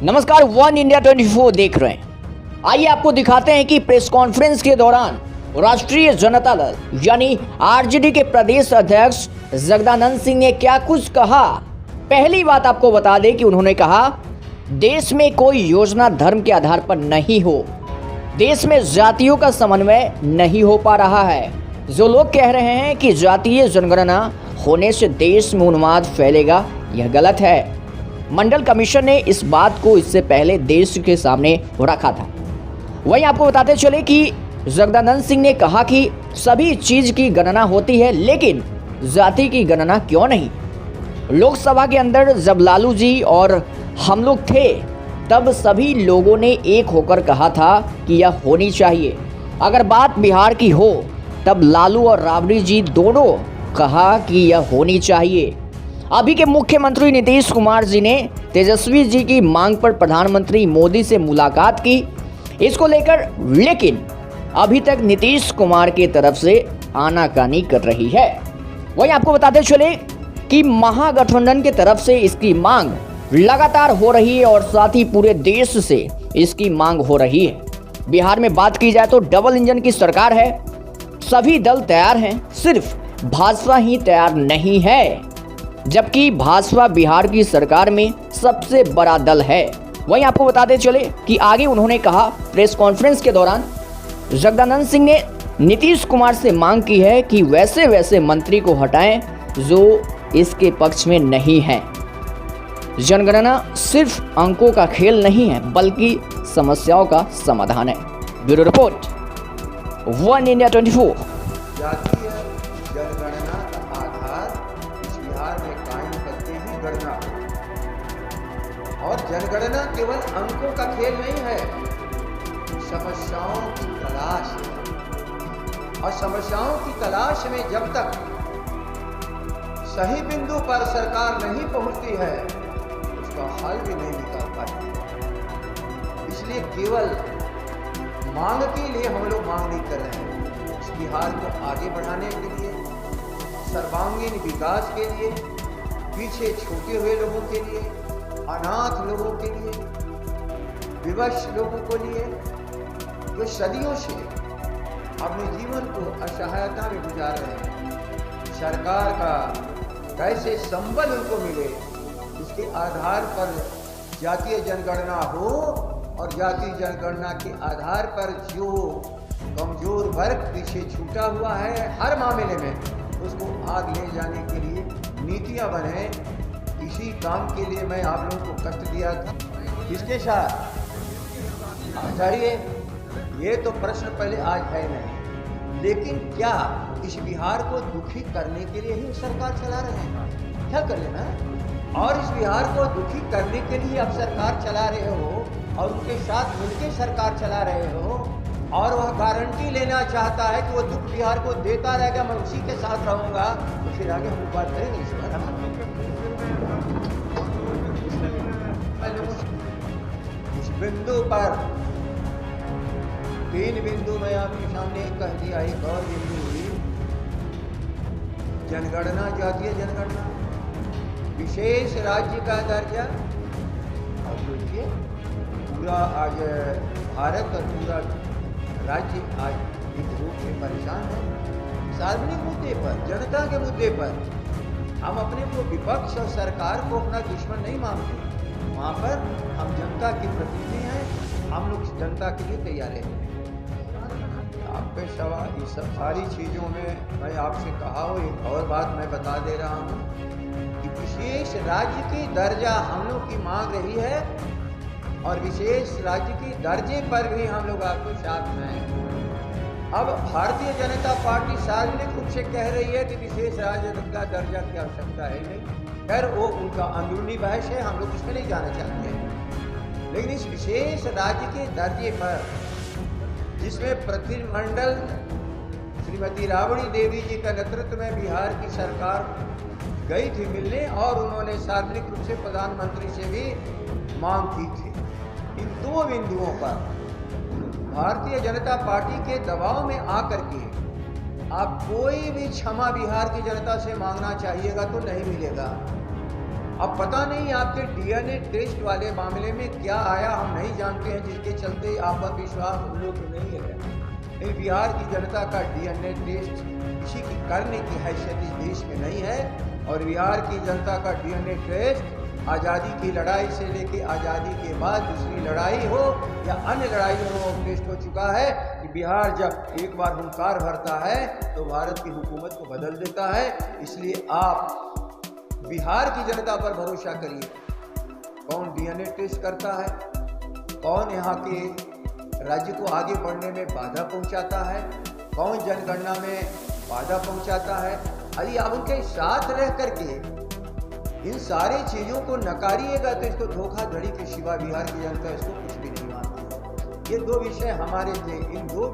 नमस्कार, one India 24 देख रहे हैं। आइए आपको दिखाते हैं कि प्रेस कॉन्फ्रेंस के दौरान राष्ट्रीय जनता दल यानी आरजेडी के प्रदेश अध्यक्ष जगदानंद सिंह ने क्या कुछ कहा। पहली बात आपको बता दें कि उन्होंने कहा, देश में कोई योजना धर्म के आधार पर नहीं हो, देश में जातियों का समन्वय नहीं हो पा रहा है। जो लोग कह रहे हैं कि जातीय जनगणना होने से देश में उन्माद फैलेगा, यह गलत है। मंडल कमीशन ने इस बात को इससे पहले देश के सामने रखा था। वहीं आपको बताते चले कि जगदानंद सिंह ने कहा कि सभी चीज की गणना होती है, लेकिन जाति की गणना क्यों नहीं। लोकसभा के अंदर जब लालू जी और हम लोग थे, तब सभी लोगों ने एक होकर कहा था कि यह होनी चाहिए। अगर बात बिहार की हो, तब लालू और राबड़ी जी दोनों कहा कि यह होनी चाहिए। अभी के मुख्यमंत्री नीतीश कुमार जी ने तेजस्वी जी की मांग पर प्रधानमंत्री मोदी से मुलाकात की इसको लेकर, लेकिन अभी तक नीतीश कुमार की तरफ से आनाकानी कर रही है। वहीं आपको बताते चले कि महागठबंधन की तरफ से इसकी मांग लगातार हो रही है और साथ ही पूरे देश से इसकी मांग हो रही है। बिहार में बात की जाए तो डबल इंजन की सरकार है, सभी दल तैयार हैं, सिर्फ भाजपा ही तैयार नहीं है, जबकि भाजपा बिहार की सरकार में सबसे बड़ा दल है। वहीं आपको बताते चले कि आगे उन्होंने कहा, प्रेस कॉन्फ्रेंस के दौरान जगदानंद सिंह ने नीतीश कुमार से मांग की है कि वैसे मंत्री को हटाएं जो इसके पक्ष में नहीं है। जनगणना सिर्फ अंकों का खेल नहीं है, बल्कि समस्याओं का समाधान है। Bureau report, one India 24। जातीय जनगणना का आधार इस बिहार में कायम करते ही गणना, और जनगणना केवल अंकों का खेल नहीं है, समस्याओं की तलाश है। और समस्याओं की तलाश में जब तक सही बिंदु पर सरकार नहीं पहुंचती है, उसका हल भी नहीं निकाल पाती। इसलिए केवल मांग के लिए हम लोग मांग नहीं कर रहे हैं। इस बिहार को आगे बढ़ाने के लिए, सर्वांगीण विकास के लिए, पीछे छूटे हुए लोगों के लिए, अनाथ लोगों के लिए, विवश लोगों को लिए, जो सदियों से अपने जीवन को असहायता में गुजार रहे हैं, सरकार का कैसे संबल उनको मिले, इसके आधार पर जातीय जनगणना हो, और जातीय जनगणना के आधार पर जो कमजोर वर्ग पीछे छूटा हुआ है हर मामले में, उसको आगे ले जाने के लिए नीतियां बने। इसी काम के लिए मैं आप लोगों को कष्ट दिया था। इसके साथ आचार्य, ये तो प्रश्न पहले आज है नहीं, लेकिन क्या इस बिहार को दुखी करने के लिए ही सरकार चला रहे हैं? क्या कर लेना, और इस बिहार को दुखी करने के लिए अब सरकार चला रहे हो और उनके साथ मिलकर सरकार चला रहे हो, और वह गारंटी लेना चाहता है कि वो दुख बिहार को देता रहेगा, मैं उसी के साथ रहूंगा, तो फिर आगे हम बात करेंगे इस बारे में। इस बिंदु पर 3 बिंदु मैं आपके सामने कह दिया। एक और बिंदु हुई जनगणना, जातीय जनगणना, विशेष राज्य का दर्जा। और देखिए, पूरा आज भारत और पूरा राज्य आज एक रूप में परेशान है। सार्वजनिक मुद्दे पर, जनता के मुद्दे पर हम अपने को विपक्ष और सरकार को अपना दुश्मन नहीं मानते। वहाँ पर हम जनता के प्रतिनिधि हैं, हम लोग जनता के लिए तैयार हैं। आपके सवाल, ये सब सारी चीज़ों में मैं आपसे कहा हूँ, एक और बात मैं बता दे रहा हूँ कि विशेष राज्य की दर्जा हम लोग की मांग रही है, और विशेष राज्य की दर्जे पर भी हम लोग आपको साथ में हैं। अब भारतीय जनता पार्टी सार्वजनिक रूप से कह रही है कि विशेष राज्य का दर्जा की आवश्यकता है नहीं। खैर, वो उनका अंदरूनी बहस है, हम लोग उसमें नहीं जाना चाहते हैं। लेकिन इस विशेष राज्य के दर्जे पर, जिसमें प्रतिनिधिमंडल श्रीमती राबड़ी देवी जी का नेतृत्व में बिहार की सरकार गई थी मिलने, और उन्होंने सार्वजनिक रूप से प्रधानमंत्री से भी मांग की थी। इन 2 बिंदुओं पर भारतीय जनता पार्टी के दबाव में आकर के आप कोई भी क्षमा बिहार की जनता से मांगना चाहिएगा तो नहीं मिलेगा। अब पता नहीं आपके डीएनए टेस्ट वाले मामले में क्या आया, हम नहीं जानते हैं, जिसके चलते आपका विश्वास हम लोग में नहीं है। नहीं, बिहार की जनता का डीएनए टेस्ट किसी की करने की हैसियत इस देश में नहीं है। और बिहार की जनता का डीएनए टेस्ट आज़ादी की लड़ाई से लेके आज़ादी के बाद दूसरी लड़ाई हो या अन्य लड़ाइयों में टेस्ट हो चुका है कि बिहार जब एक बार हुंकार भरता है तो भारत की हुकूमत को बदल देता है। इसलिए आप बिहार की जनता पर भरोसा करिए। कौन डीएनए टेस्ट करता है, कौन यहाँ के राज्य को आगे बढ़ने में बाधा पहुँचाता है, कौन जनगणना में बाधा पहुँचाता है, यदि आप उनके साथ रह करके इन सारी चीज़ों को नकारिएगा तो इसको धोखाधड़ी के सिवा बिहार की जनता इसको कुछ भी नहीं मानती। ये दो विषय हमारे थे, इन दो